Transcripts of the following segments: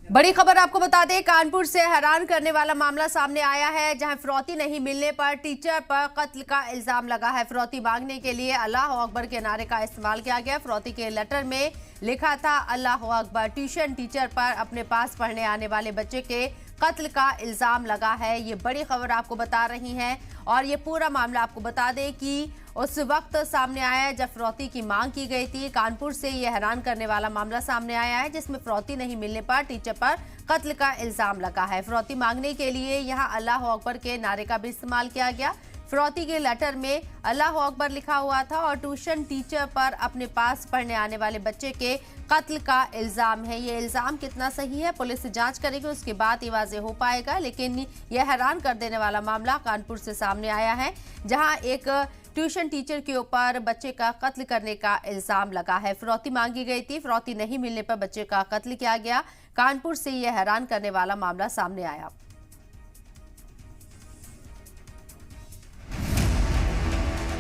बड़ी खबर आपको बता दें, कानपुर से हैरान करने वाला मामला सामने आया है, जहां फिरौती नहीं मिलने पर टीचर पर कत्ल का इल्जाम लगा है। फिरौती मांगने के लिए अल्लाह अकबर के नारे का इस्तेमाल किया गया। फिरौती के लेटर में लिखा था अल्लाह अकबर। ट्यूशन टीचर पर अपने पास पढ़ने आने वाले बच्चे के कत्ल का इल्जाम लगा है। ये बड़ी खबर आपको बता रही हैं और ये पूरा मामला आपको बता दें कि उस वक्त सामने आया है जब फिरौती की मांग की गई थी। कानपुर से ये हैरान करने वाला मामला सामने आया है, जिसमें फिरौती नहीं मिलने पर टीचर पर कत्ल का इल्जाम लगा है। फिरौती मांगने के लिए यहां अल्लाह अकबर के नारे का भी इस्तेमाल किया गया। फिरौती के लेटर में अल्लाह अकबर लिखा हुआ था और ट्यूशन टीचर पर अपने पास पढ़ने आने वाले बच्चे के कत्ल का इल्जाम है। ये इल्जाम कितना सही है, पुलिस जांच करेगी, उसके बाद ही वाज़ेह हो पाएगा। लेकिन यह हैरान कर देने वाला मामला कानपुर से सामने आया है, जहां एक ट्यूशन टीचर के ऊपर बच्चे का कत्ल करने का इल्जाम लगा है। फिरौती मांगी गई थी, फिरौती नहीं मिलने पर बच्चे का कत्ल किया गया। कानपुर से यह हैरान करने वाला मामला सामने आया।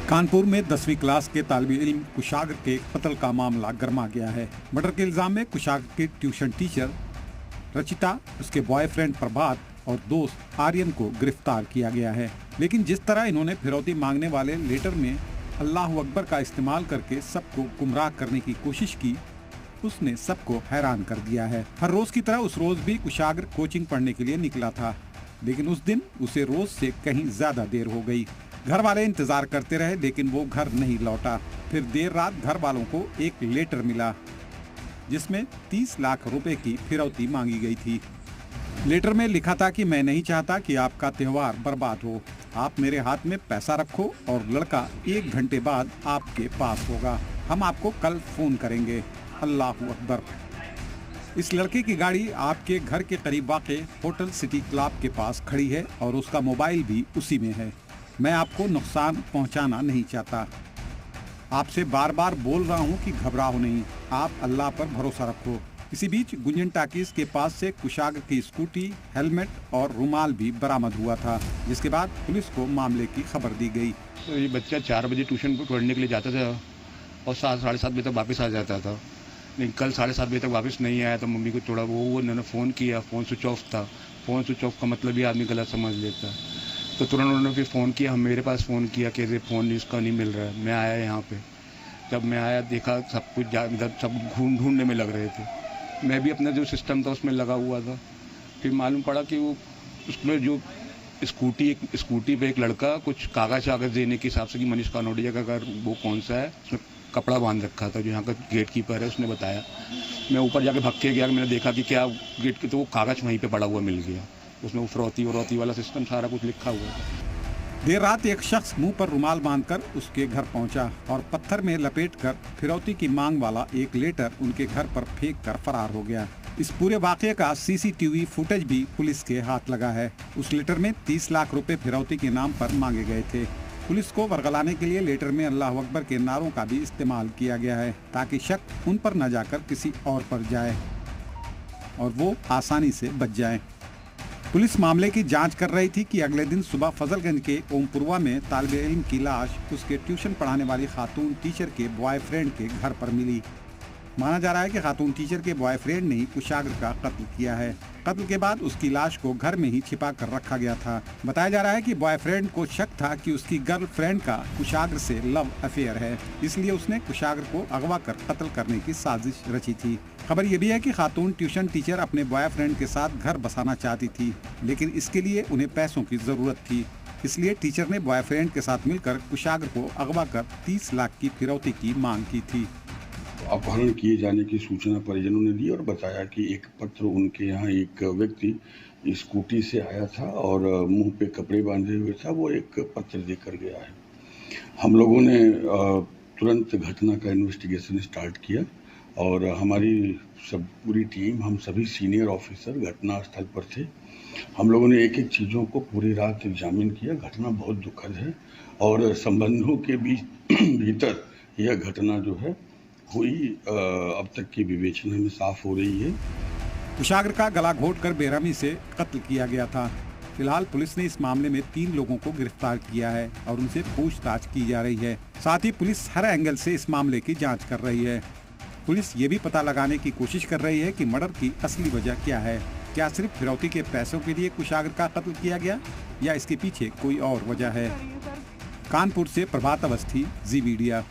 कानपुर में 10वीं क्लास के तालिबे इल्म कुशाग्र के कत्ल का मामला गर्मा गया है। मर्डर के इल्जाम में कुशाग्र के ट्यूशन टीचर रचिता, उसके बॉयफ्रेंड प्रभात और दोस्त आर्यन को गिरफ्तार किया गया है। लेकिन जिस तरह इन्होंने फिरौती मांगने वाले लेटर में अल्लाह अकबर का इस्तेमाल करके सबको गुमराह करने की कोशिश की, उसने सबको हैरान कर दिया है। हर रोज की तरह उस रोज भी कुशाग्र कोचिंग पढ़ने के लिए निकला था, लेकिन उस दिन उसे रोज से कहीं ज्यादा देर हो गई। घर वाले इंतजार करते रहे, लेकिन वो घर नहीं लौटा। फिर देर रात घर वालों को एक लेटर मिला, जिसमें 30 लाख रुपए की फिरौती मांगी गई थी। लेटर में लिखा था कि मैं नहीं चाहता कि आपका त्योहार बर्बाद हो। आप मेरे हाथ में पैसा रखो और लड़का 1 घंटे बाद आपके पास होगा। हम आपको कल फोन करेंगे। अल्लाह अकबर। इस लड़के की गाड़ी आपके घर के करीब वाक़े होटल सिटी क्लब के पास खड़ी है और उसका मोबाइल भी उसी में है। मैं आपको नुकसान पहुंचाना नहीं चाहता। आपसे बार बार बोल रहा हूं कि घबराओ नहीं, आप अल्लाह पर भरोसा रखो। इसी बीच गुंजन टाकीज के पास से कुशाग्र की स्कूटी, हेलमेट और रुमाल भी बरामद हुआ था, जिसके बाद पुलिस को मामले की खबर दी गई। तो ये बच्चा 4 बजे ट्यूशन पर पढ़ने के लिए जाता था और 7 साढ़े 7 बजे तक वापस आ जाता था। लेकिन कल 7:30 बजे तक वापस नहीं आया तो मम्मी को थोड़ा उन्होंने फ़ोन किया। फ़ोन स्विच ऑफ था। फ़ोन स्विच ऑफ का मतलब भी आदमी गलत समझ लेता है, तो तुरंत उन्होंने फिर फ़ोन किया। हम मेरे पास फ़ोन किया कि फ़ोन इसका नहीं मिल रहा है। मैं आया यहाँ पे। जब मैं आया देखा सब कुछ सब ढूंढने में लग रहे थे। मैं भी अपना जो सिस्टम था उसमें लगा हुआ था। फिर मालूम पड़ा कि वो उसमें जो स्कूटी पे एक लड़का कुछ कागज़ देने के हिसाब से कि मनीष कानोडिया का घर वो कौन सा है, उसमें कपड़ा बांध रखा था। जो यहाँ का गेट कीपर है उसने बताया। मैं ऊपर जाके भाग के गया, मैंने देखा कि क्या गेट के, तो वो कागज़ वहीं पे पड़ा हुआ मिल गया। उसमें वो फिरौती वाला सिस्टम सारा कुछ लिखा हुआ था। देर रात एक शख्स मुंह पर रुमाल बांधकर उसके घर पहुंचा और पत्थर में लपेटकर फिरौती की मांग वाला एक लेटर उनके घर पर फेंक कर फरार हो गया। इस पूरे वाकये का सीसीटीवी फुटेज भी पुलिस के हाथ लगा है। उस लेटर में 30 लाख रुपए फिरौती के नाम पर मांगे गए थे। पुलिस को वर्गलाने के लिए लेटर में अल्लाह अकबर के नारों का भी इस्तेमाल किया गया है, ताकि शक उन पर न जाकर किसी और पर जाए और वो आसानी से बच जाए। पुलिस मामले की जांच कर रही थी कि अगले दिन सुबह फजलगंज के ओमपुरवा में तालिबे इल्म की लाश उसके ट्यूशन पढ़ाने वाली खातून टीचर के बॉयफ्रेंड के घर पर मिली। माना जा रहा है कि खातून टीचर के बॉयफ्रेंड ने ही कुशाग्र का कत्ल किया है। कत्ल के बाद उसकी लाश को घर में ही छिपा कर रखा गया था। बताया जा रहा है कि बॉयफ्रेंड को शक था कि उसकी गर्लफ्रेंड का कुशाग्र से लव अफेयर है, इसलिए उसने कुशाग्र को अगवा कर कत्ल करने की साजिश रची थी। खबर यह भी है कि खातून ट्यूशन टीचर अपने बॉयफ्रेंड के साथ घर बसाना चाहती थी, लेकिन इसके लिए उन्हें पैसों की जरूरत थी। इसलिए टीचर ने बॉयफ्रेंड के साथ मिलकर कुशाग्र को अगवा कर 30 लाख की फिरौती की मांग की थी। अपहरण किए जाने की सूचना परिजनों ने दी और बताया कि एक पत्र उनके यहाँ एक व्यक्ति स्कूटी से आया था और मुंह पे कपड़े बांधे हुए था। वो एक पत्र देकर गया है। हम लोगों ने तुरंत घटना का इन्वेस्टिगेशन स्टार्ट किया और हमारी पूरी टीम, हम सभी सीनियर ऑफिसर घटनास्थल पर थे। हम लोगों ने एक एक चीज़ों को पूरी रात एग्जामिन किया। घटना बहुत दुखद है और संबंधों के भीतर यह घटना जो है हुई अब तक की विवेचना में साफ हो रही है। कुशाग्र का गला घोंटकर बेरहमी से कत्ल किया गया था। फिलहाल पुलिस ने इस मामले में 3 लोगों को गिरफ्तार किया है और उनसे पूछताछ की जा रही है। साथ ही पुलिस हर एंगल से इस मामले की जांच कर रही है। पुलिस ये भी पता लगाने की कोशिश कर रही है कि मर्डर की असली वजह क्या है। क्या सिर्फ फिरौती के पैसों के लिए कुशागर का कत्ल किया गया या इसके पीछे कोई और वजह है। कानपुर से प्रभात अवस्थी, जी मीडिया।